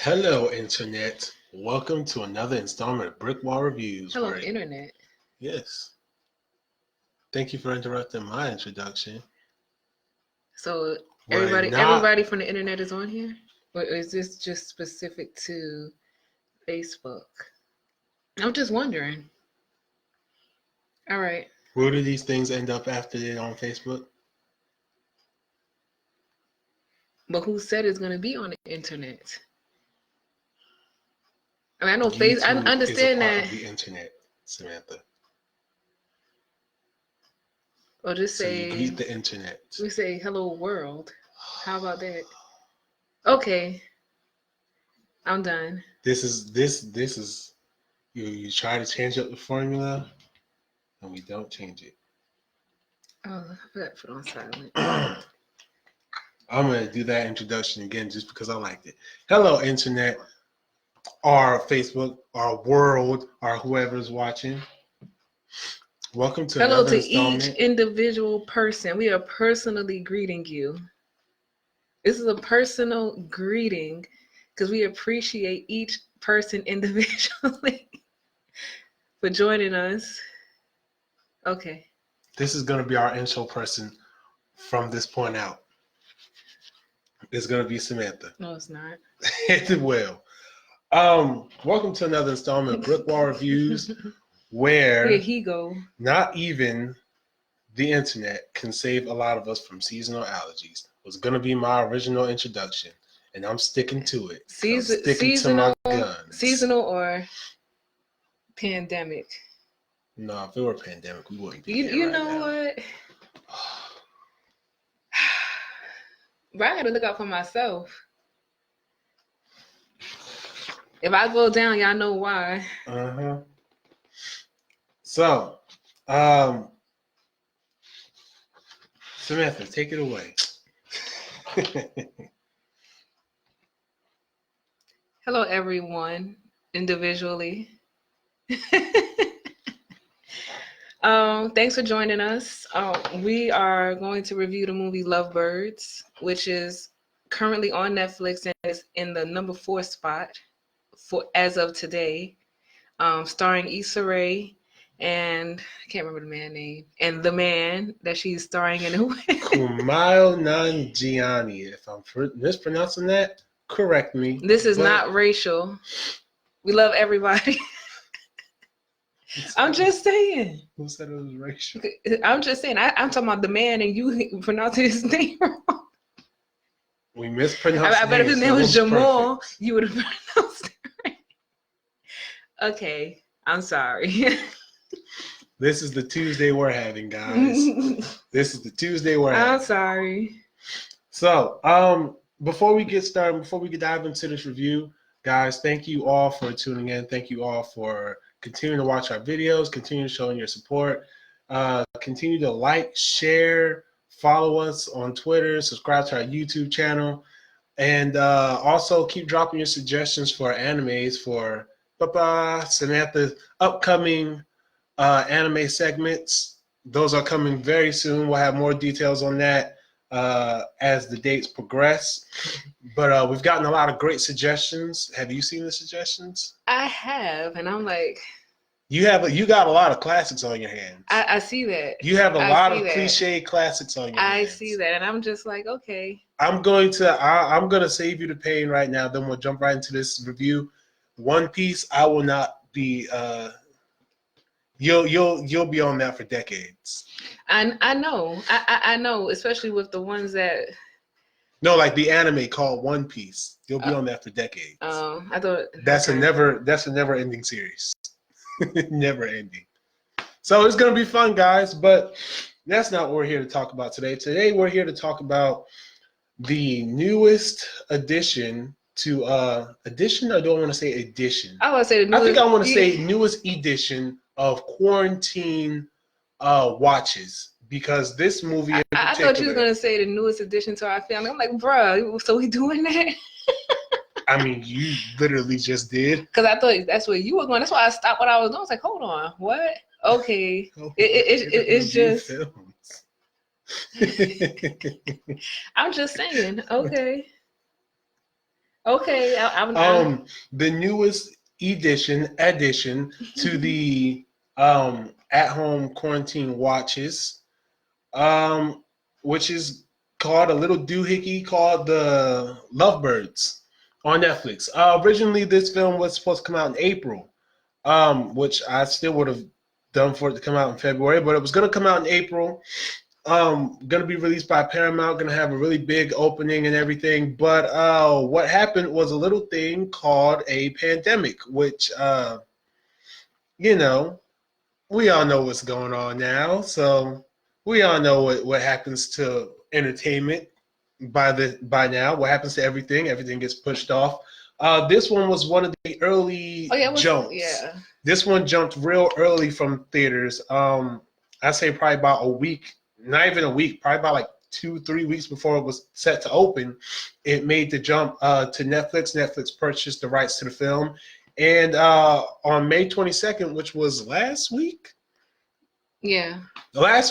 Hello, Internet. Welcome to another installment of Brick Wall Reviews. Hello, Internet. Yes. Thank you for interrupting my introduction. So We're not. everybody from the internet is on here? Or is this just specific to Facebook? I'm just wondering. All right. Where do these things end up after they're on Facebook? But who said it's going to be on the internet? I mean, I know YouTube I understand is a part that. of the internet, Samantha. Or just So say, you greet the internet. we say hello world. How about that? Okay. I'm done. This is you try to change up the formula, and we don't change it. Oh, I forgot to put on silent. I'm going to do that introduction again just because I liked it. Hello, Internet, our Facebook, our world, our whoever's watching. Welcome to Hello another to installment. each individual person. We are personally greeting you. This is a personal greeting because we appreciate each person individually for joining us. Okay. This is going to be our intro person from this point out. It's going to be Samantha. No, it's not. It will. Welcome to another installment of Brick Wall Reviews, where Here he go. not even the internet can save a lot of us from seasonal allergies. Was going to be my original introduction, and I'm sticking to it. I'm sticking to my guns. Seasonal or pandemic? No, if it were a pandemic, we wouldn't be here You right know now. what? But I gotta look out for myself. If I go down, y'all know why. So, Samantha, take it away. Hello, everyone, individually. Thanks for joining us. We are going to review the movie Lovebirds, which is currently on Netflix and is in the number 4 spot for as of today, starring Issa Rae and I can't remember the man's name, and the man that she's starring in. Kumail Nanjiani. If I'm mispronouncing that, correct me. This is not racial. We love everybody. I'm just saying. Who said it was racial? I'm just saying. I'm talking about the man, and you pronouncing his name wrong. We mispronounced. I bet if his name was Jamal, perfect. you would have pronounced it right. Okay, I'm sorry. This is the Tuesday we're having, guys. This is the Tuesday we're having. I'm sorry. So, before we get started, before we dive into this review, guys, thank you all for tuning in. Thank you all for continuing to watch our videos, continue showing your support. Continue to like, share, follow us on Twitter, subscribe to our YouTube channel, and also keep dropping your suggestions for animes for Samantha's upcoming anime segments. Those are coming very soon. We'll have more details on that as the dates progress. But we've gotten a lot of great suggestions. Have you seen the suggestions? I have, and I'm like, you got a lot of classics on your hands. I see that. You have a lot of cliche classics on your hands. I see that, and I'm just like, okay. I'm going to save you the pain right now. Then we'll jump right into this review. One Piece, I will not be. You'll be on that for decades. I know. I know, especially with the ones that. No, like the anime called One Piece. You'll be on that for decades. I thought that's a never ending series. Never ending. So it's gonna be fun, guys. But that's not what we're here to talk about today. Today we're here to talk about the newest addition to edition. I don't want to say edition. I want to say. I think I want to say newest edition of quarantine watches, because this movie in particular, I thought you were gonna say the newest addition to our family. I'm like, bruh, so we doing that? I mean, you literally just did. Because I thought that's where you were going. That's why I stopped what I was doing. I was like, hold on, what? Okay, it's just. I'm just saying, okay. Okay, The newest addition to the at-home quarantine watches, which is called a little doohickey called the Lovebirds on Netflix. Originally, this film was supposed to come out in April, which I still would have done for it to come out in February, but it was going to come out in April. Going to be released by Paramount, going to have a really big opening and everything. But what happened was a little thing called a pandemic, which, you know, we all know what's going on now. So we all know what happens to entertainment by now. What happens to everything? Everything gets pushed off. This one was one of the early jumps. Yeah. This one jumped real early from theaters. I say probably about a week, not even a week, probably about like 2-3 weeks before it was set to open. It made the jump to Netflix. Netflix purchased the rights to the film. And on May 22nd, which was last week, this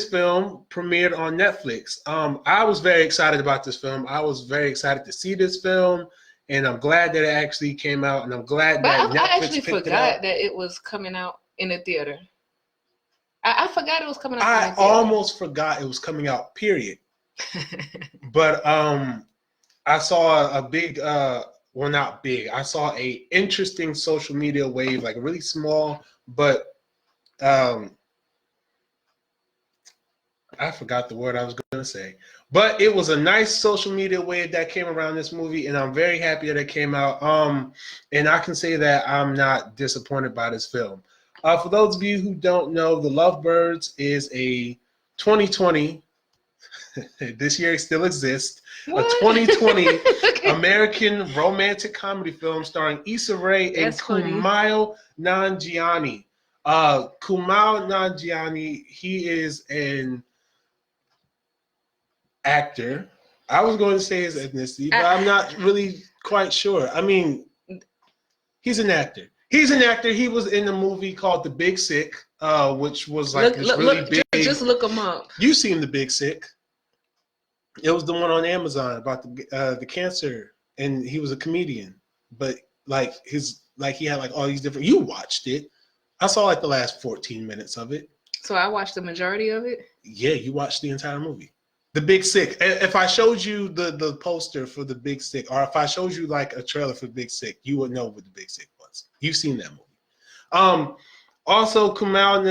film premiered on Netflix. I was very excited about this film. I was very excited to see this film, and I'm glad that it actually came out, and I'm glad that Netflix I actually picked it up. forgot that it was coming out in a theater. I forgot it was coming out. I almost forgot it was coming out, period. But I saw a big, well, not big. I saw a interesting social media wave, like really small, but I forgot the word I was going to say. But it was a nice social media wave that came around this movie, and I'm very happy that it came out. And I can say that I'm not disappointed by this film. For those of you who don't know, The Lovebirds is a 2020, this year it still exists, What? a 2020 American romantic comedy film starring Issa Rae and Kumail Nanjiani. Kumail Nanjiani, he is an actor. I was going to say his ethnicity, but I'm not really quite sure. I mean, he's an actor. He was in a movie called The Big Sick, which was like really big. Just look him up. You've seen The Big Sick. It was the one on Amazon about the cancer, and he was a comedian. But he had like all these different. You watched it. I saw like the last 14 minutes of it. So I watched the majority of it? Yeah, you watched the entire movie. The Big Sick. If I showed you the poster for The Big Sick, or if I showed you like a trailer for Big Sick, you would know what The Big Sick was. You've seen that movie. Also, Kumail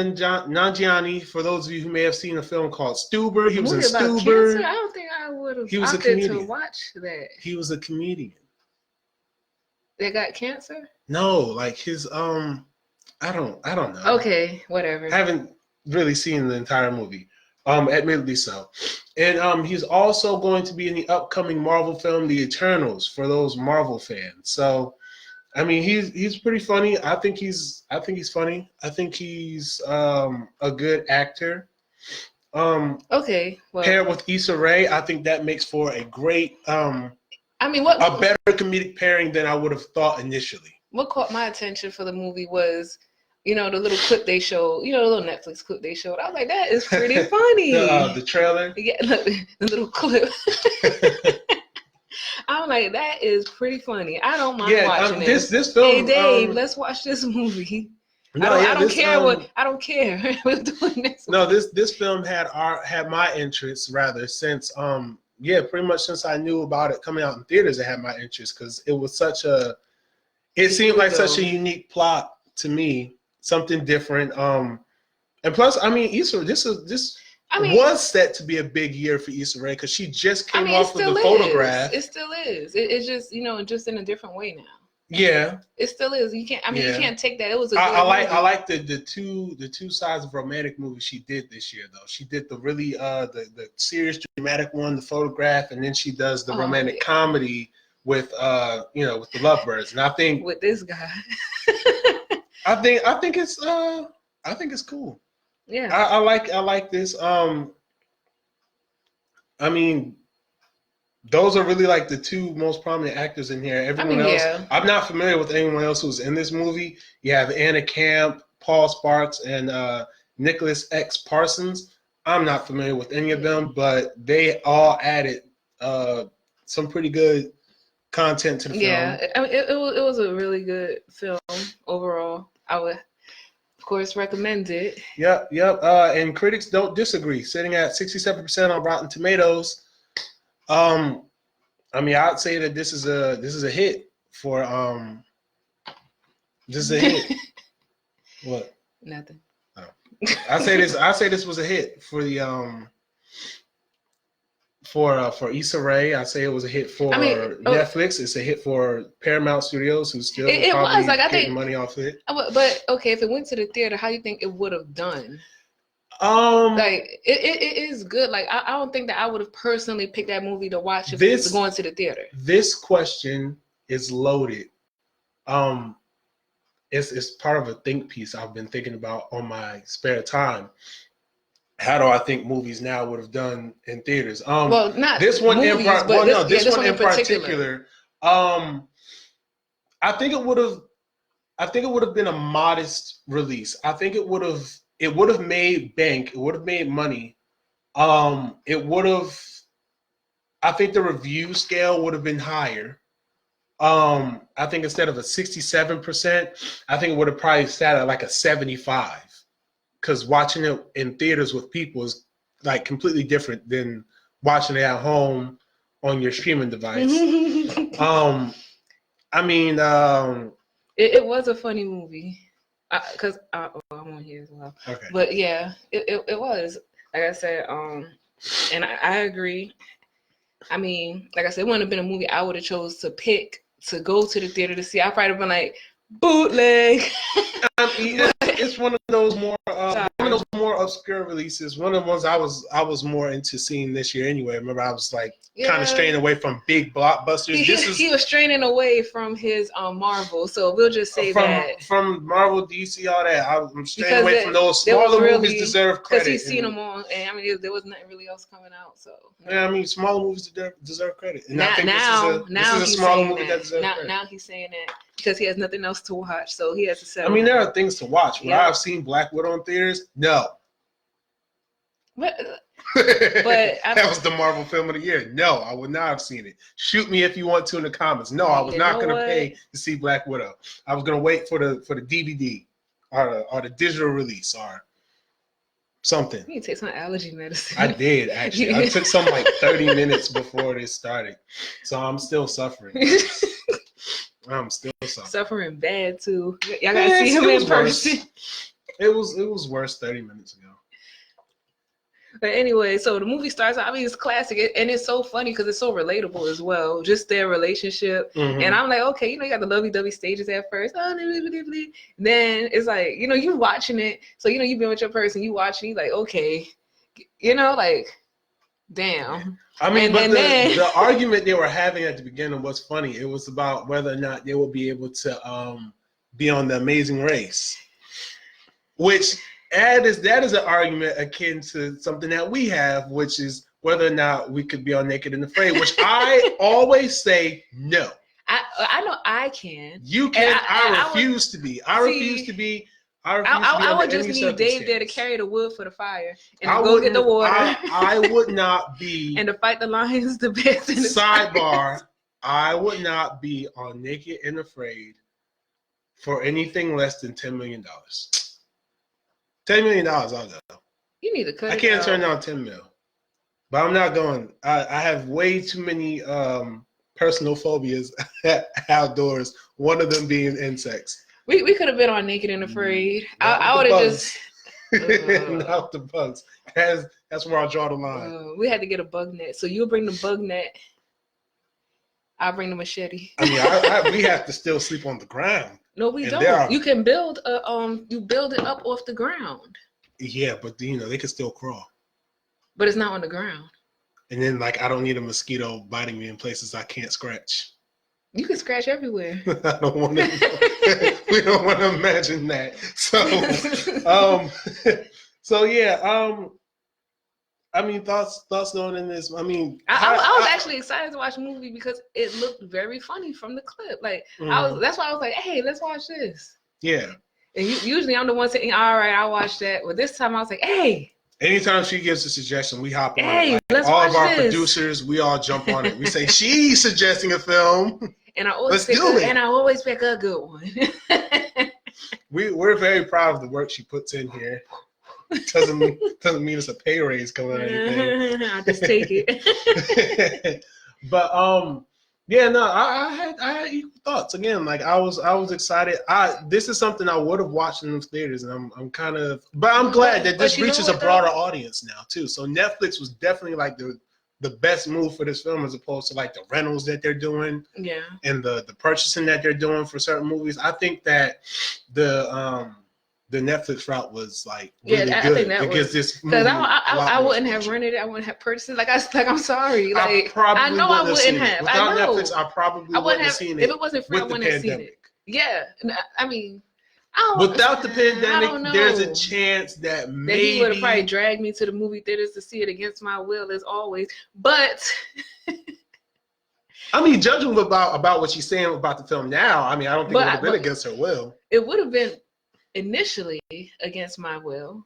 Nanjiani, for those of you who may have seen a film called Stuber, he was in Stuber. I don't think I would have opted to watch that. He was a comedian. They got cancer? No, like his I don't know. Okay, whatever. I haven't really seen the entire movie. Admittedly so. And he's also going to be in the upcoming Marvel film, The Eternals, for those Marvel fans. So, I mean, he's pretty funny. I think he's funny. I think he's a good actor. Okay. Well, paired with Issa Rae, I think that makes for a great a better comedic pairing than I would have thought initially. What caught my attention for the movie was, the little clip they showed, the little Netflix clip they showed. I was like, that is pretty funny. The trailer? Yeah, look, the little clip. I'm like, that is pretty funny. I don't mind watching this film. Hey, Dave, let's watch this movie. I don't care. We're doing this. No, this film had my interest rather since pretty much since I knew about it coming out in theaters. It had my interest because it was such a unique plot to me. Something different. And plus, I mean, Issa, this was set to be a big year for Issa Rae because she just came off of the Photograph. It still is. It's just just in a different way now. Yeah, it still is. You can't. You can't take that. It was. I like the two sides of romantic movies she did this year though. She did the really the serious dramatic one, the Photograph, and then she does the romantic comedy with with the Lovebirds. And I think with this guy. I think it's cool. Yeah. I like this. I mean, those are really like the two most prominent actors in here. Everyone else, I'm not familiar with anyone else who's in this movie. You have Anna Camp, Paul Sparks, and Nicholas X. Parsons. I'm not familiar with any of them, but they all added some pretty good content to the film. Yeah, I mean, it was a really good film overall. I would, of course, recommend it. Yep. And critics don't disagree, sitting at 67% on Rotten Tomatoes. I mean, I'd say that this is a hit for this is a hit. What? Nothing. Oh. I say this was a hit for the for Issa Rae. I say it was a hit for Netflix. It's a hit for Paramount Studios, who still it was like, I getting think money off it. But okay, if it went to the theater, how do you think it would have done? Like it is good. Like I don't think that I would have personally picked that movie to watch if it was going to the theater. This question is loaded. It's part of a think piece I've been thinking about on my spare time. How do I think movies now would have done in theaters? Well, not this one movies, this one in particular. I think it would have been a modest release. I think it would have made bank. It would have made money. I think the review scale would have been higher. I think instead of a 67%, I think it would have probably sat at like a 75. Because watching it in theaters with people is like completely different than watching it at home on your streaming device. I mean, it was a funny movie. Because I'm on here as well. Okay. But yeah, it was. Like I said, and I agree. I mean, like I said, it wouldn't have been a movie I would have chose to pick to go to the theater to see. I probably have been like, bootleg. I mean, it's one of those more obscure releases. One of the ones I was more into seeing this year anyway. Remember, I was like kind of straying away from big blockbusters. He was straining away from his Marvel. So we'll just say from Marvel, DC, all that. I'm straying away from those smaller movies. Deserve credit because he's seen them all, and I mean there was nothing really else coming out. So yeah, I mean smaller movies deserve credit. And I think this is a smaller movie that deserves credit. Now he's saying that because he has nothing else to watch, so he has to settle. I mean, there are things to watch. Would I have seen Black Widow in theaters? No. But that was the Marvel film of the year. No, I would not have seen it. Shoot me if you want to in the comments. No, I was not going to pay to see Black Widow. I was going to wait for the DVD or the digital release or something. You need to take some allergy medicine. I did actually. I took some like 30 minutes before this started, so I'm still suffering. I'm still suffering bad too. Y'all gotta see him in person. It was worse 30 minutes ago. But anyway, so the movie starts. I mean, it's classic, and it's so funny because it's so relatable as well. Just their relationship, and I'm like, okay, you got the lovey-dovey stages at first. Then it's like, you watching it. So you've been with your person, you watching, you like, okay, like, damn. I mean, the argument they were having at the beginning was funny. It was about whether or not they would be able to be on The Amazing Race, which that is an argument akin to something that we have, which is whether or not we could be on Naked and Afraid, which I always say no. I know I can. You can. I refuse to be. I refuse to be. I would just need Dave there to carry the wood for the fire and to go get the water. I would not be. And to fight the lions, the bears, and the sidebar. I would not be on Naked and Afraid for anything less than $10 million. $10 million, I'll go. You need to cut. I can't turn down 10 mil, but I'm not going. I have way too many personal phobias outdoors. One of them being insects. We could have been on Naked and Afraid. I would have just not the bugs. That's where I draw the line. We had to get a bug net. So you'll bring the bug net. I'll bring the machete. I mean, we have to still sleep on the ground. No, we don't. You can build you build it up off the ground. Yeah, but they can still crawl. But it's not on the ground. And then I don't need a mosquito biting me in places I can't scratch. You can scratch everywhere. I don't want to. We don't want to imagine that. So yeah. I mean, thoughts going in this. I mean, I was actually excited to watch the movie because it looked very funny from the clip. That's why I was like, hey, let's watch this. Yeah. And usually I'm the one saying, all right, I'll watch that. But this time I was like, hey, Anytime she gives a suggestion, we hop on Hey, it. Like let's all of watch our this. producers, we all jump on it. We say she's suggesting a film. And I always pick a good one. We're very proud of the work she puts in here. Doesn't mean it's a pay raise coming or anything. I'll just take it. But yeah, no, I had equal thoughts. Again, like I was excited. This is something I would have watched in those theaters, and I'm kind of, but I'm glad that this reaches a broader audience now too. So Netflix was definitely like the best move for this film, as opposed to like the rentals that they're doing, and the purchasing that they're doing for certain movies. I think that the Netflix route was like really good. I think that gives this movie I wouldn't have rented it. I wouldn't have purchased it. I'm sorry. Like I know I wouldn't have. Without Netflix, I probably wouldn't have seen it. If it wasn't free, I wouldn't have seen it. Yeah, I mean, without the pandemic, there's a chance that maybe he would have probably dragged me to the movie theaters to see it against my will, as always. But I mean, judging about what she's saying about the film now, I mean, I don't think it would have been against her will. It would have been initially against my will,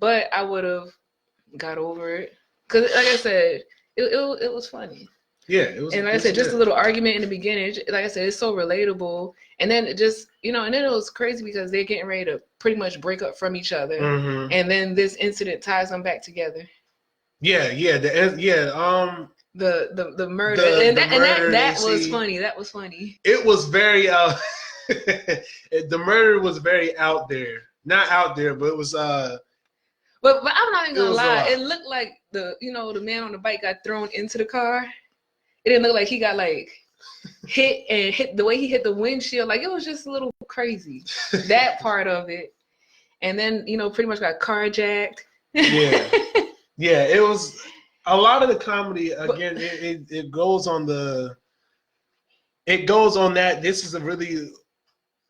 but I would have got over it because, like I said, it was funny. Yeah, it was. And like I said, just a little argument in the beginning. Like I said, it's so relatable. And then it just, and then it was crazy because they're getting ready to pretty much break up from each other, and then this incident ties them back together. Yeah. The murder, and that was funny. That was funny. It was very the murder was very out there. Not out there, but it was But I'm not even gonna lie. It looked like the man on the bike got thrown into the car. It didn't look like he got like hit the way he hit the windshield. Like it was just a little crazy. That part of it, and then pretty much got carjacked. Yeah, it was a lot of the comedy. Again, it goes on that. This is a really,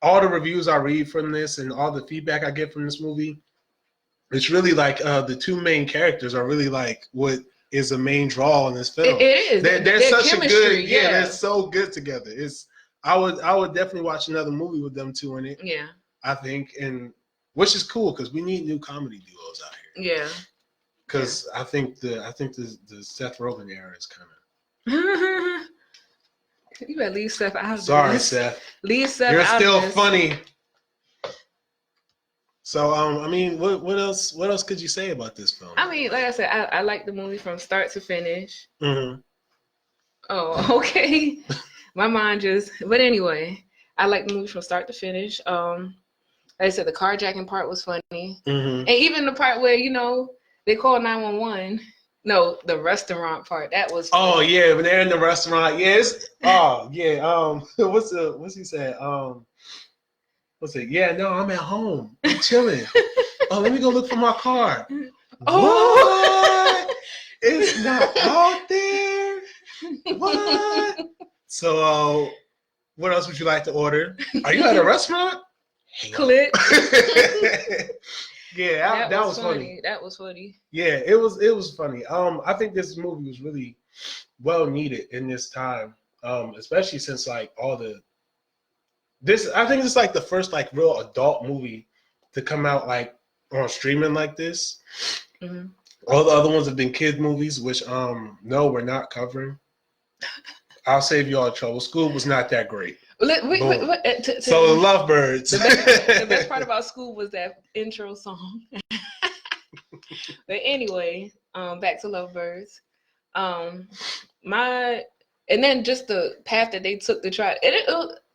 all the reviews I read from this and all the feedback I get from this movie, it's really like the two main characters are really like what is the main draw in this film. It is. They're such a good, they're so good together. I would definitely watch another movie with them two in it. Yeah. I think, and which is cool because we need new comedy duos out here. Yeah. Because I think the Seth Rogen era is kind of. You better leave Seth out. Sorry, Seth. Leave Seth You're out. You're still funny. So I mean, what else could you say about this film? I mean, like I said, I like the movie from start to finish. Mm-hmm. Oh, okay. My mind just. But anyway, I like the movie from start to finish. Like I said, the carjacking part was funny, and even the part where they call 911. No, the restaurant part, that was funny. Oh yeah, when they're in the restaurant, yes. Oh yeah. What's he said? What's it? Yeah, no, I'm at home. I'm chilling. Oh, let me go look for my car. Oh, what? It's not out there. What? So, what else would you like to order? Are you at a restaurant? Click. Yeah, that was funny. That was funny. Yeah, it was funny. I think this movie was really well needed in this time, especially since like I think it's like the first like real adult movie to come out like on streaming like this. Mm-hmm. All the other ones have been kid movies, which no, we're not covering. I'll save you all trouble. School was not that great. So the Lovebirds. The best part about School was that intro song. But anyway, back to Lovebirds. And then just the path that they took to try.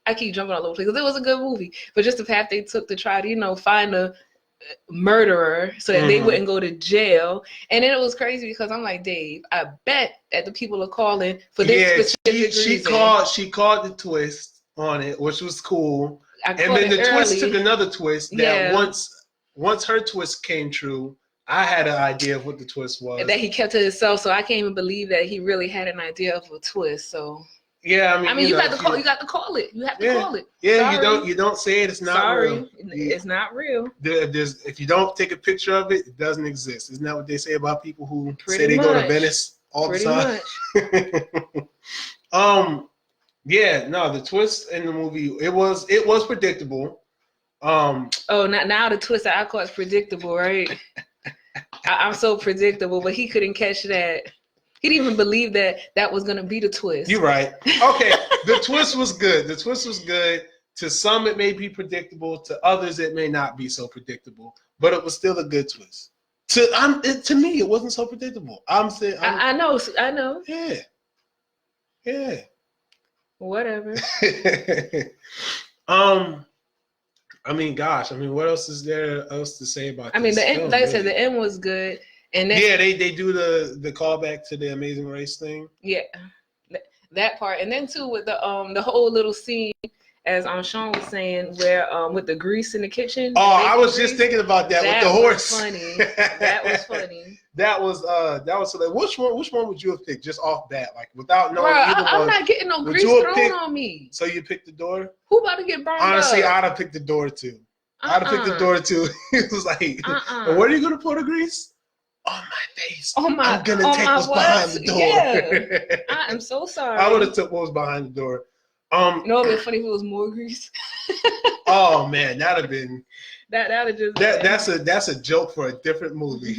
I keep jumping all over because it was a good movie, but just the path they took to try to find a murderer so that they wouldn't go to jail. And then it was crazy because I'm like, Dave, I bet that the people are calling for this specific reason. She called the twist on it, which was cool. And then the twist took another twist that once her twist came true, I had an idea of what the twist was. That he kept to himself, so I can't even believe that he really had an idea of a twist. So yeah, I mean, you got to call it. You have to call it. Yeah, you don't say it. It's not real. It's not real. If you don't take a picture of it, it doesn't exist. Isn't that what they say about people who say they go to Venice all the time? Yeah, no, the twist in the movie it was predictable. Now the twist I call is predictable, right? I'm so predictable, but he couldn't catch that. He didn't even believe that was gonna be the twist. You're right. Okay, the twist was good. The twist was good. To some, it may be predictable. To others, it may not be so predictable. But it was still a good twist. To me, it wasn't so predictable. I know. Yeah. Whatever. I mean, gosh. I mean, what else is there else to say about? I mean, this the end, film, like I really? said, the end was good, and then, yeah, they do the callback to the Amazing Race thing. Yeah, that part, and then too with the whole little scene, as Sean was saying, where with the grease in the kitchen. Oh, I was just thinking about that with the horse. Funny. That was funny. That was like, which one would you have picked just off bat, like without knowing either I'm one? not getting no grease thrown on me. So you picked the door? Who about to get burned Honestly, up? I'd have picked the door too. I'd have picked the door too. It was like, and where are you gonna pour the grease? On my face. I'm gonna take what's behind the door. Yeah. I am so sorry. I would have took what was behind the door. You know, it'd be funny if it was more grease. Oh man, that'd have been. That'd just. That's a joke for a different movie.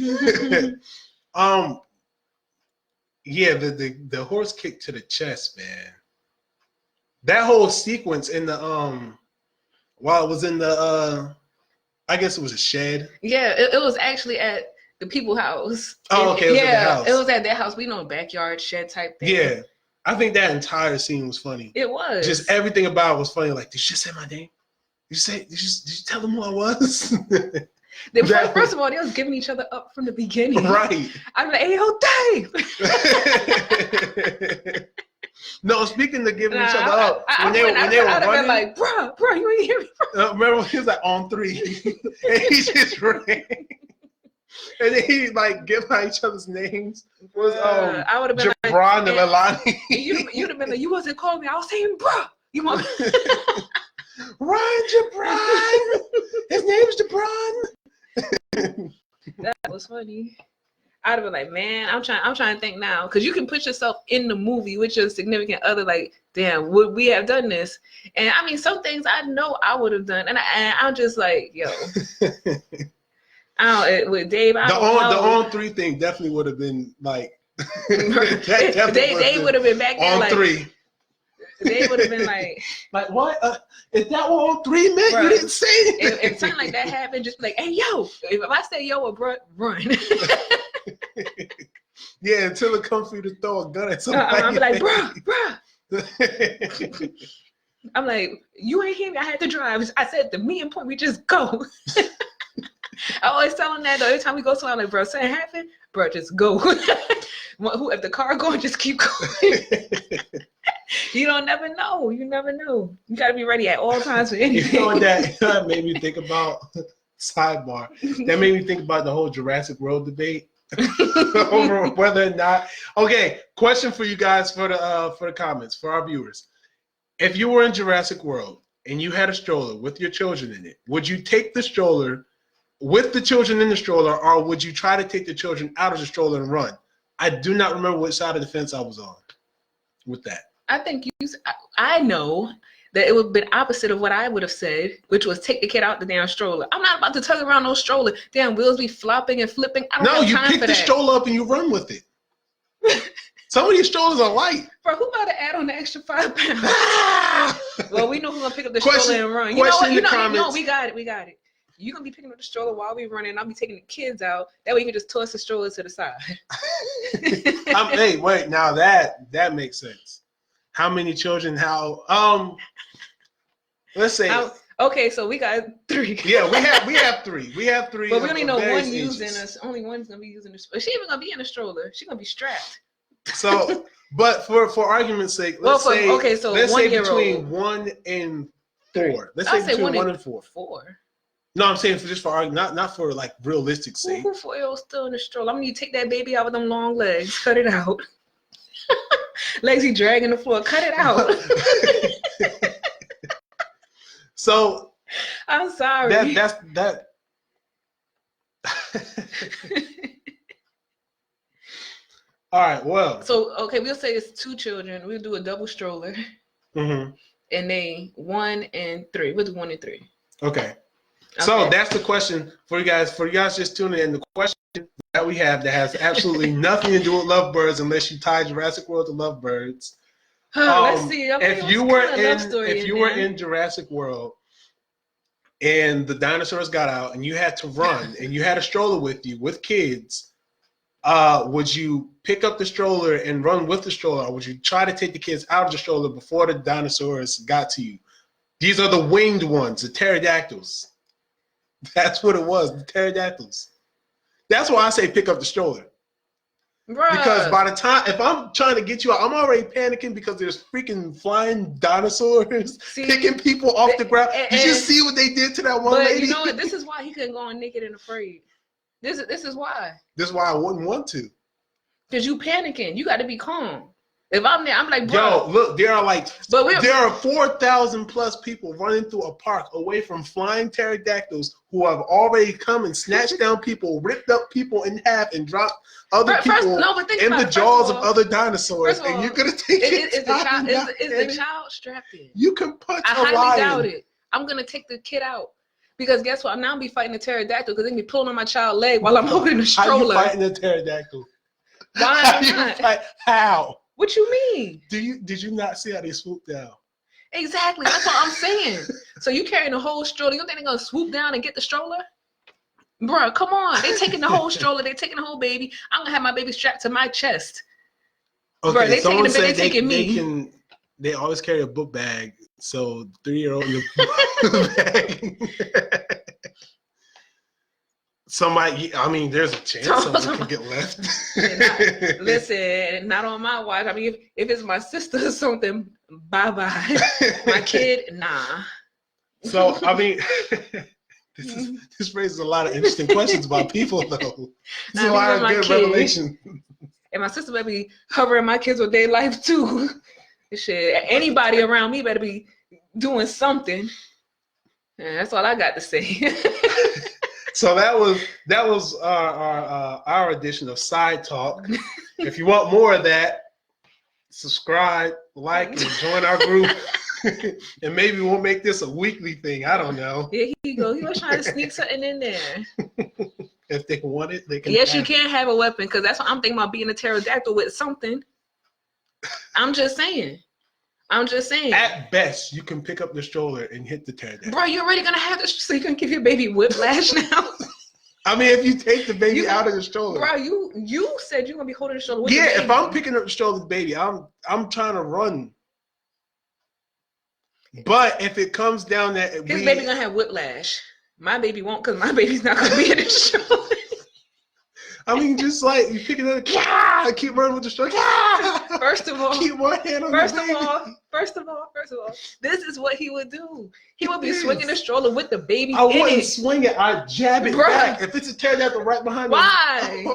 Yeah, the horse kick to the chest, man. That whole sequence in the while it was in the I guess it was a shed. Yeah, it was actually at the people's house. Oh, okay. It was at the house. It was at their house. We know, backyard shed type thing. Yeah, I think that entire scene was funny. It was. Just everything about it was funny. Like, did you say my name? Did you tell them who I was? First of all, they was giving each other up from the beginning. Right. I'm like, hey, yo, Dave. No, speaking of giving each other up, when they were running, like, bro, you ain't hear me. Remember when he was like on 3, and he just ran, and then he like giving out each other's names. Was I would have been Jabron and Alani. You'd have been like, you wasn't calling me. I was saying, bro. You want? Ryan Jabron. His name's Jabron. That was funny. I'd have been like, man, I'm trying to think now, because you can put yourself in the movie with your significant other. Like, damn, would we have done this? And I mean, some things I know I would have done, and I'm just like, yo, with Dave, the on 3 thing definitely would have been like, they would have been back there on like 3. They would have been like what? Is that what on 3 meant? You didn't say it. If something like that happened, just be like, hey, yo. If I say yo or bro, run. Yeah, until it comes for you to throw a gun at somebody. I'm like, bro. I'm like, you ain't hear me. I had to drive. I said the meeting point, we just go. I always tell him that though. Every time we go somewhere, I'm like, bro, something happened, bro, just go. If the car going, just keep going. You don't never know. You never know. You gotta be ready at all times for anything. You know what that made me think about? Sidebar. That made me think about the whole Jurassic World debate over whether or not. Okay, question for you guys for the comments for our viewers. If you were in Jurassic World and you had a stroller with your children in it, would you take the stroller with the children in the stroller, or would you try to take the children out of the stroller and run? I do not remember which side of the fence I was on with that. I think I know that it would have been opposite of what I would have said, which was take the kid out the damn stroller. I'm not about to tug around no stroller. Damn wheels be flopping and flipping. I don't have time you pick for the that. stroller up and you run with it. Some of these strollers are light. Bro, who about to add on the extra 5 pounds? Well, we know who's gonna pick up the stroller and run. You know what? We got it. You're gonna be picking up the stroller while we running. I'll be taking the kids out. That way you can just toss the stroller to the side. Hey, wait, now that makes sense. How many children? Let's say. Okay, so we got 3. Yeah, we have 3. We have 3. But we only know one using us. Only one's gonna be using the stroller. She even gonna be in a stroller. She's gonna be strapped. So, but for argument's sake, let's say between 1 and 4. Let's say between 1 and 4. 4. No, I'm saying just for argument, not for like realistic sake. 4-year-old still in the stroller. I'm gonna need to take that baby out with them long legs. Cut it out. Legs he dragging the floor. Cut it out. So I'm sorry. That's. All right. Well. So okay, we'll say it's 2 children. We'll do a double stroller. Mm-hmm. And they 1 and 3. We'll do 1 and 3. Okay. So that's the question for you guys. For you guys just tuning in, the question that we have that has absolutely nothing to do with Lovebirds unless you tie Jurassic World to Lovebirds. Let's see. I mean, If you were in Jurassic World and the dinosaurs got out and you had to run and you had a stroller with you with kids, would you pick up the stroller and run with the stroller, or would you try to take the kids out of the stroller before the dinosaurs got to you? These are the winged ones, the pterodactyls. That's what it was, the pterodactyls. That's why I say pick up the stroller. Bruh. Because by the time, if I'm trying to get you out, I'm already panicking because there's freaking flying dinosaurs picking people off the ground. Did you see what they did to that one lady? But you know what? This is why he couldn't go on Naked and Afraid. This is why. This is why I wouldn't want to. Because you panicking. You got to be calm. If I'm there, I'm like, bro. Yo, look, there are 4,000 plus people running through a park away from flying pterodactyls who have already come and snatched down people, ripped up people in half, and dropped other people in the jaws of other dinosaurs. And you're gonna take it. Is the child strapped in? You can punch a lion. I highly doubt it. I'm gonna take the kid out. Because guess what? I'm now be fighting a pterodactyl because they be pulling on my child's leg while I'm holding the stroller. How you fighting a pterodactyl? Why not? How? What you mean? Did you not see how they swooped down? Exactly. That's what I'm saying. So you carrying the whole stroller. You think they're gonna swoop down and get the stroller? Bro, come on. They taking the whole stroller. They taking the whole baby. I'm gonna have my baby strapped to my chest. Okay, bro, they taking the baby, they taking me. They always carry a book bag. So 3-year-old in the bag. Somebody, I mean, there's a chance someone can get left. Listen, not on my watch. I mean, if it's my sister or something, bye-bye. My kid, nah. So, I mean, this raises a lot of interesting questions about people, though. It's a lot of good revelation. And my sister better be covering my kids with their life, too. Shit, anybody around me better be doing something. And that's all I got to say. So that was our edition of Side Talk. If you want more of that, subscribe, like, and join our group. And maybe we'll make this a weekly thing. I don't know. There you go. He was trying to sneak something in there. If they want it, they can. Yes, you can have a weapon, because that's what I'm thinking about, being a pterodactyl with something. I'm just saying. At best, you can pick up the stroller and hit the pterodactyl. Bro, you're already gonna have this, so you can give your baby whiplash now. I mean, if you take the baby out of the stroller. Bro, you said you're gonna be holding the stroller with the baby. If I'm picking up the stroller with the baby, I'm trying to run. But if it comes down that his baby gonna have whiplash. My baby won't, because my baby's not gonna be in the stroller. I mean, just like you pick it up, keep running with the stroller. First of all, keep one hand on first the baby. First of all, this is what he would do. He would be swinging the stroller with the baby. I wouldn't swing it. I jab it back. If it's a pterodactyl right behind me. Why?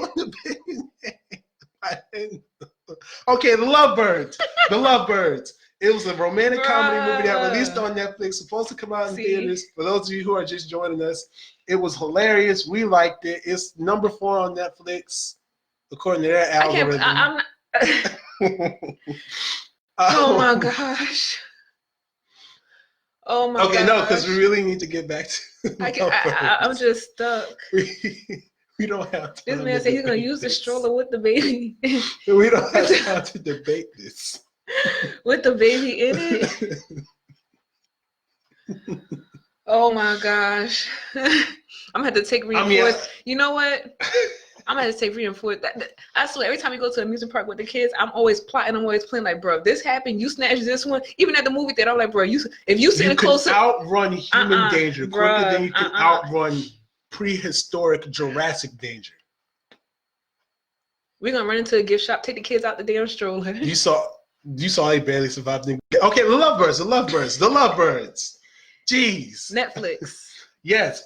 Okay, the Lovebirds. The Lovebirds. It was a romantic comedy movie that released on Netflix, supposed to come out in theaters. For those of you who are just joining us, it was hilarious. We liked it. It's number 4 on Netflix, according to their algorithm. I'm not. Oh my gosh. Oh my gosh. Okay, no, because we really need to get back to I'm just stuck. We don't have time. This man said he's going to use the stroller with the baby. We don't have time to debate this. With the baby in it? Oh my gosh. I'm going to have to take reinforced. You know what? I'm going to have to take reinforced. I swear, every time we go to an amusement park with the kids, I'm always plotting. I'm always playing like, bro, if this happened, you snatch this one. Even at the movie theater, I'm like, bro, if you sit closer. You can outrun human danger quicker than you can outrun prehistoric Jurassic danger. We're going to run into a gift shop, take the kids out the damn stroller. You saw they barely survived. Okay, the Lovebirds. Jeez. Netflix. Yes.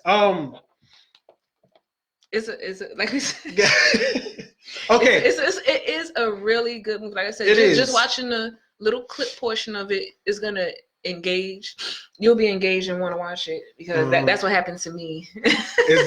Is it like we said? Okay. It is a really good movie. Like I said, just watching the little clip portion of it is gonna engage. You'll be engaged and want to watch it, because that's what happened to me. Is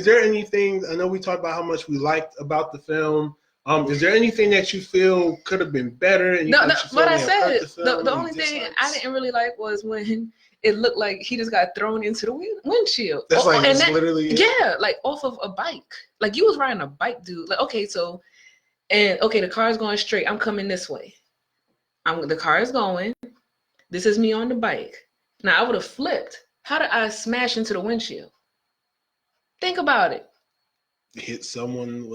there anything? I know we talked about how much we liked about the film. Is there anything that you feel could have been better? And you No, feel but I may have hurt said the film? the only thing I didn't really like was when it looked like he just got thrown into the windshield. That's like and that, literally yeah, like off of a bike. Like you was riding a bike, dude. Like okay, the car's going straight. I'm coming this way. The car is going. This is me on the bike. Now I would have flipped. How did I smash into the windshield? Think about it. Hit someone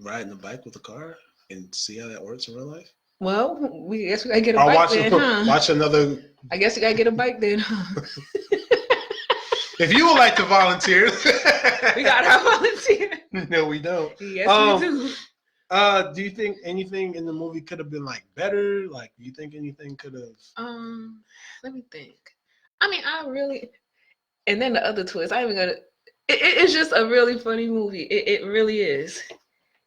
riding a bike with a car and see how that works in real life? Well, we guess we gotta get a bike then, huh? Watch another. I guess we gotta get a bike then, huh? If you would like to volunteer, we gotta volunteer. No, we don't. Yes, we do. Do you think anything in the movie could have been like better? Like, do you think anything could have? Let me think. I mean, and then the other twist. I even got it. It's just a really funny movie. It really is.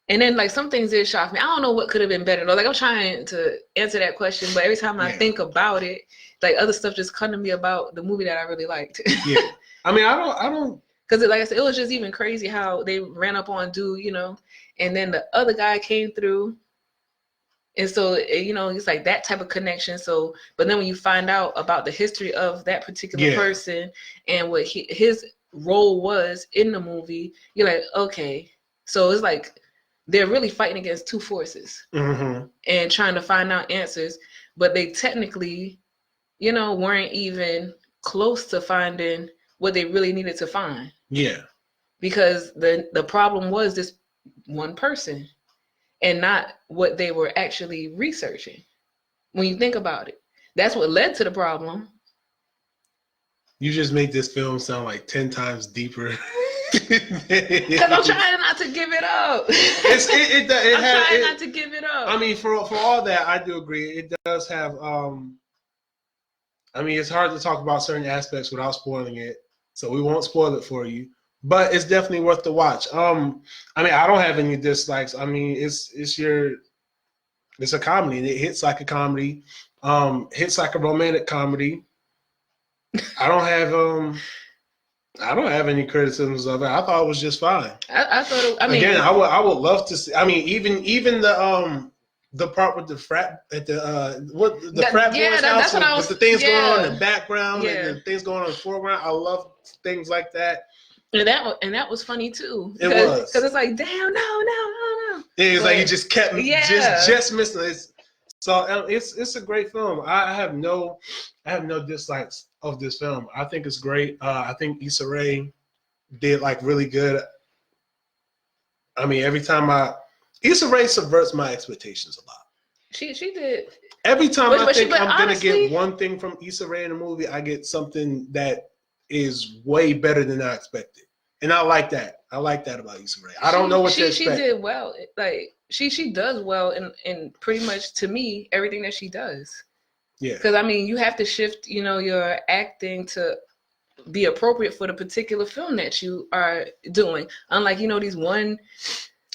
And then like some things did shock me. I don't know what could have been better though. Like I'm trying to answer that question, but every time I think about it, like other stuff just come to me about the movie that I really liked. Yeah. I mean, I don't. Because like I said, it was just even crazy how they ran up on dude, and then the other guy came through. And so, it's like that type of connection. So, but then when you find out about the history of that particular person and what his role was in the movie, you're like, okay. So it's like they're really fighting against two forces and trying to find out answers. But they technically, weren't even close to finding what they really needed to find. Yeah. Because the problem was this one person and not what they were actually researching. When you think about it, that's what led to the problem. You just made this film sound like 10 times deeper. Because I'm trying not to give it up. I'm trying not to give it up. I mean, for all that, I do agree. It does have, I mean, it's hard to talk about certain aspects without spoiling it. So we won't spoil it for you. But it's definitely worth the watch. I mean, I don't have any dislikes. I mean, it's a comedy. And it hits like a comedy. Hits like a romantic comedy. I don't have any criticisms of it. I thought it was just fine. I thought. I mean, again, I would love to see. I mean, even the part with the frat at the frat boys house with the things going on in the background and the things going on in the foreground. I love things like that. And that was funny too. It was because it's like, damn, no. It's like you just kept just missing it. So it's a great film. I have no dislikes of this film. I think it's great. I think Issa Rae did like really good. I mean, every time Issa Rae subverts my expectations a lot. She did. Every time I think I'm gonna get one thing from Issa Rae in a movie, I get something that is way better than I expected, and I like that. I like that about Issa Rae. I don't know what to expect. She did well. Like she does well in pretty much, to me, everything that she does. Yeah. Because I mean, you have to shift, your acting to be appropriate for the particular film that you are doing. Unlike, these one.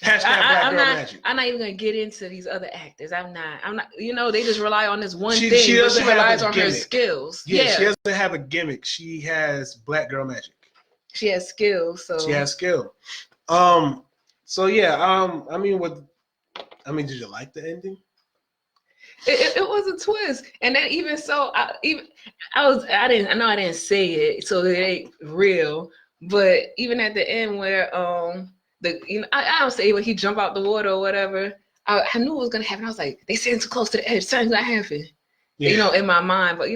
I'm not even gonna get into these other actors. I'm not. They just rely on this one thing. She relies on her skills. Yeah, she doesn't have a gimmick. She has black girl magic. She has skills. So she has skill. So yeah. I mean, did you like the ending? It was a twist, and then even so, I didn't say it, so it ain't real. But even at the end, where I don't say when he jumped out the water or whatever, I knew it was gonna happen. I was like, they sitting too close to the edge, something's gonna happen. Yeah. In my mind, but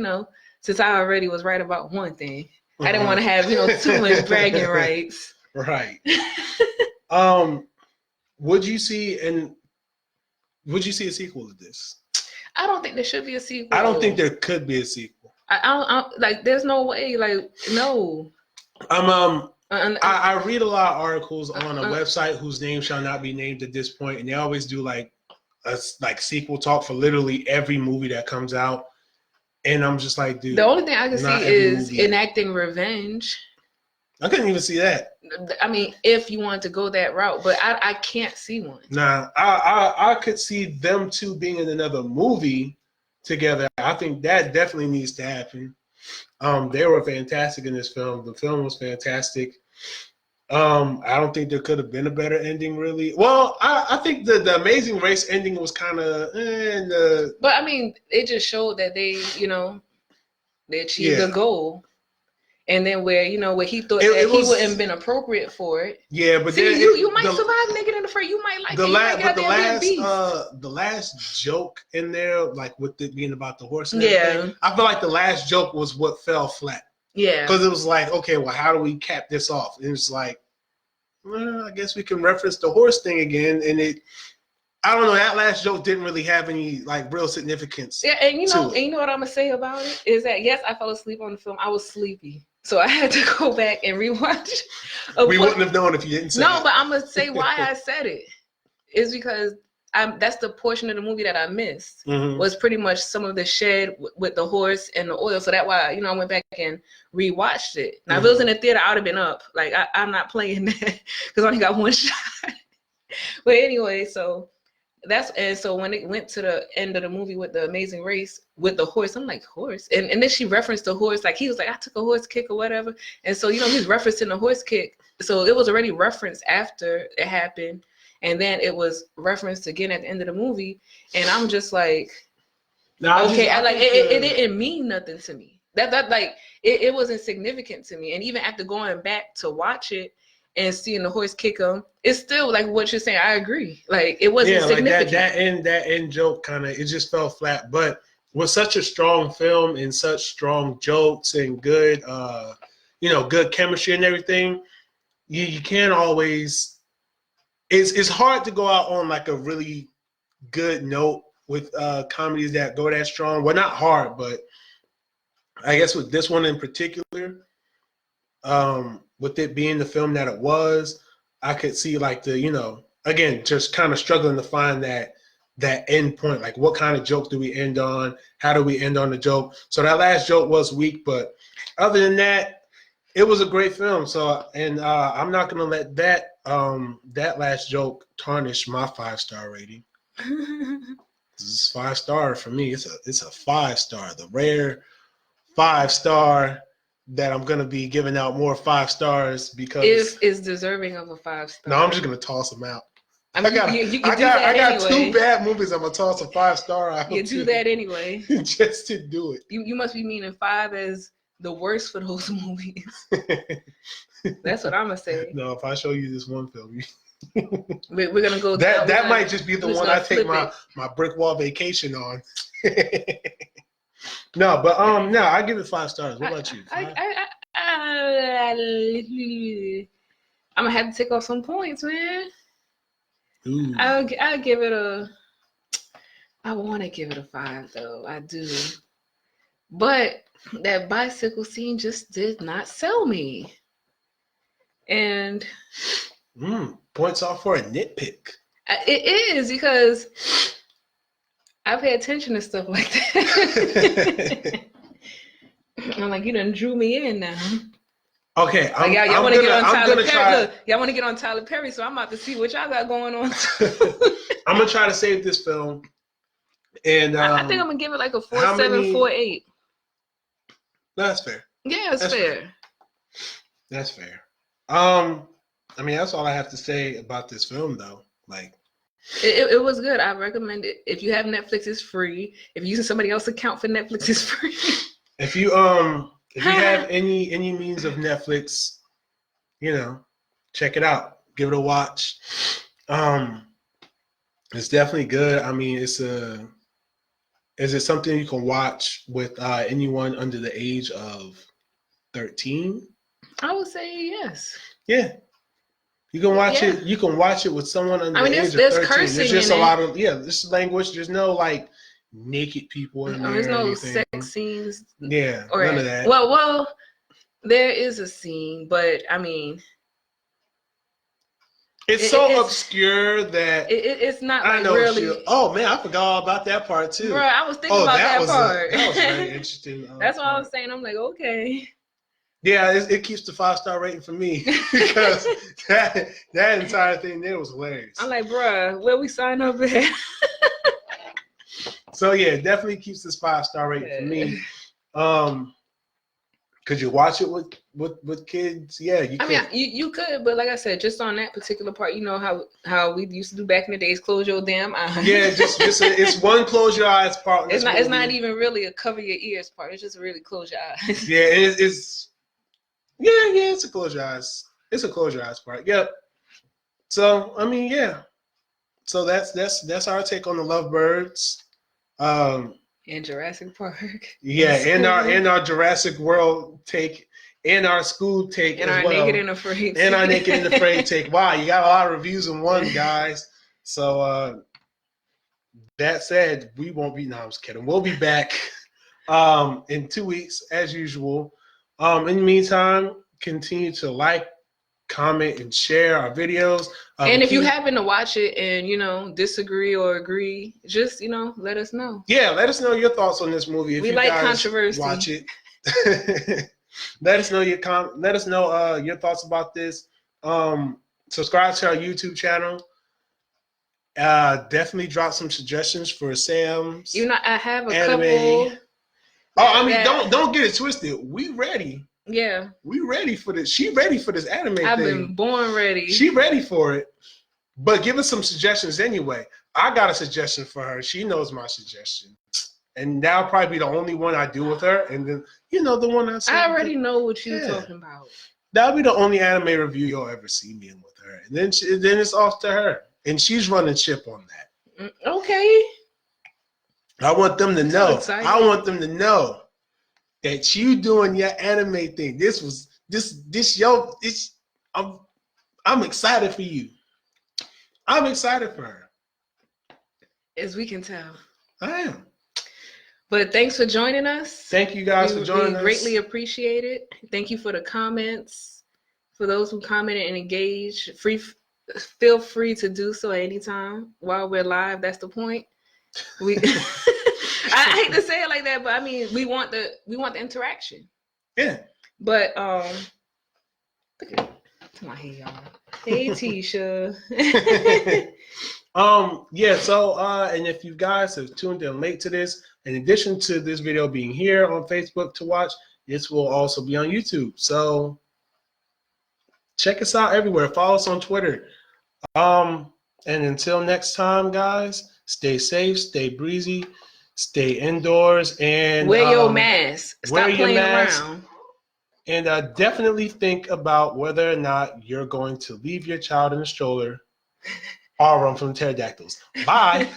since I already was right about one thing, I didn't want to have too much bragging rights. Right. Would you see a sequel to this? I don't think there should be a sequel. I don't think there could be a sequel. I like, there's no way. Like, no. I read a lot of articles on a website whose name shall not be named at this point, and they always do like sequel talk for literally every movie that comes out. And I'm just like, dude. The only thing I can see is enacting revenge. I couldn't even see that. I mean, if you want to go that route, but I can't see one. Nah, I could see them two being in another movie together. I think that definitely needs to happen. They were fantastic in this film. The film was fantastic. I don't think there could have been a better ending, really. Well, I think the Amazing Race ending was kind of, but I mean, it just showed that they, they achieved the goal. And then where he thought that he wouldn't have been appropriate for it. Yeah, but see, you might survive naked in the fray. You might like it. You might get the last joke in there, like with it being about the horse and everything, I feel like the last joke was what fell flat. Yeah, because it was like, okay, well, how do we cap this off? And it's like, well, I guess we can reference the horse thing again, and I don't know. That last joke didn't really have any like real significance. Yeah, and you know what I'm gonna say about it is that yes, I fell asleep on the film. I was sleepy, so I had to go back and rewatch. We wouldn't have known if you didn't say No, but I'm gonna say why I said it is because that's the portion of the movie that I missed was pretty much some of the shed with the horse and the oil. So that's why I went back and rewatched it. Now if it was in the theater, I would have been up. Like I'm not playing that because I only got one shot. But anyway, so so when it went to the end of the movie with the Amazing Race with the horse, I'm like, horse, and then she referenced the horse, like he was like, I took a horse kick or whatever, and so he's referencing the horse kick, so it was already referenced after it happened, and then it was referenced again at the end of the movie, and I'm just like, it didn't mean nothing to me. That like it wasn't significant to me, and even after going back to watch it and seeing the horse kick him, it's still like what you're saying. I agree. Like it wasn't significant. Like that end joke kind of, it just fell flat. But with such a strong film and such strong jokes and good, good chemistry and everything, you can't always. It's hard to go out on like a really good note with comedies that go that strong. Well, not hard, but I guess with this one in particular. With it being the film that it was, I could see like again, just kind of struggling to find that end point. Like what kind of joke do we end on? How do we end on the joke? So that last joke was weak, but other than that, it was a great film. So, and I'm not going to let that last joke tarnish my 5-star rating. This is 5-star for me. It's a 5-star, the rare 5-star that I'm gonna be giving out more 5 stars because is deserving of a 5-star. No, I'm just gonna toss them out. I got 2 bad movies. I'm gonna toss a 5-star out. You do that anyway, just to do it. You must be meaning 5 as the worst for those movies. That's what I'm gonna say. No, if I show you this one film, we're gonna go. That might just be the one I take my brick wall vacation on. No, but no, I give it 5 stars. What about you? I'm gonna have to take off some points, man. Ooh. I'll give it I want to give it a 5 though. I do, but that bicycle scene just did not sell me. And points off for a nitpick. It is because I pay attention to stuff like that. I'm like, you done drew me in now. Okay, y'all want to get on Tyler Perry. Look, y'all want to get on Tyler Perry, so I'm about to see what y'all got going on. I'm gonna try to save this film, and I think I'm gonna give it like a 4.7, 4.8. That's fair. Yeah, that's fair. That's fair. I mean, that's all I have to say about this film, though. Like. It was good. I recommend it. If you have Netflix, it's free. If you're using somebody else's account for Netflix, it's free. If you have any means of Netflix, check it out. Give it a watch. It's definitely good. I mean, is it something you can watch with anyone under the age of 13? I would say yes. Yeah. You can watch it. You can watch it with someone under the age of 13. Cursing. There's just a lot of this language. There's no like naked people in there. There's no sex scenes. Yeah, none of that. Well, there is a scene, but I mean, it's so obscure that it's not like really. Oh man, I forgot all about that part too. Bro, I was thinking about that part. That was very interesting. That's what I was saying. I'm like, okay. Yeah, it keeps the 5-star rating for me because that entire thing there was hilarious. I'm like, bruh, where we sign up at? So yeah, it definitely keeps this 5-star rating for me. Because Could you watch it with kids? Yeah, you I could. mean, you could, but like I said, just on that particular part, you know how we used to do back in the days, close your damn eyes. Yeah, it's one close your eyes part. In It's this not. It's movie. not even really a cover your ears part. It's just really close your eyes. Yeah, it's it's a close your eyes. It's a close your eyes part. Yep. So I mean, yeah. So that's our take on the Lovebirds. In Jurassic Park. Yeah, in our Jurassic World take, in our school take, and as our well. Naked and Afraid. And our Naked and Afraid take. Wow, you got a lot of reviews in one, guys. So that said, we won't be. No, I'm just kidding. We'll be back in 2 weeks as usual. In the meantime, continue to like, comment, and share our videos. And if you happen to watch it and disagree or agree, just let us know. Yeah, let us know your thoughts on this movie. If we you like guys controversy. Watch it. Let us know your your thoughts about this. Subscribe to our YouTube channel. Definitely drop some suggestions for Sam's. I have a anime. couple. I mean, don't get it twisted. We ready. Yeah. We ready for this. She ready for this anime I've thing. been born ready. She ready for it. But give us some suggestions anyway. I got a suggestion for her. She knows my suggestion. And that'll probably be the only one I do with her. And then, the one I said. I already know what you're talking about. That'll be the only anime review you'll ever see me in with her. And then it's off to her. And she's running ship on that. Okay. I want them to know. I want them to know that you doing your anime thing. I'm excited for you. I'm excited for her. As we can tell. I am. But thanks for joining us. Thank you guys for joining us. We greatly appreciate it. Thank you for the comments. For those who commented and engaged, feel free to do so at any time while we're live. That's the point. I hate to say it like that, but I mean we want the interaction. Yeah. But look at my hair, y'all. Hey Tisha. And if you guys have tuned in late to this, in addition to this video being here on Facebook to watch, this will also be on YouTube. So check us out everywhere. Follow us on Twitter. And until next time, guys, stay safe, stay breezy, stay indoors, and wear your mask. Stop playing around. And definitely think about whether or not you're going to leave your child in a stroller or run from pterodactyls. Bye.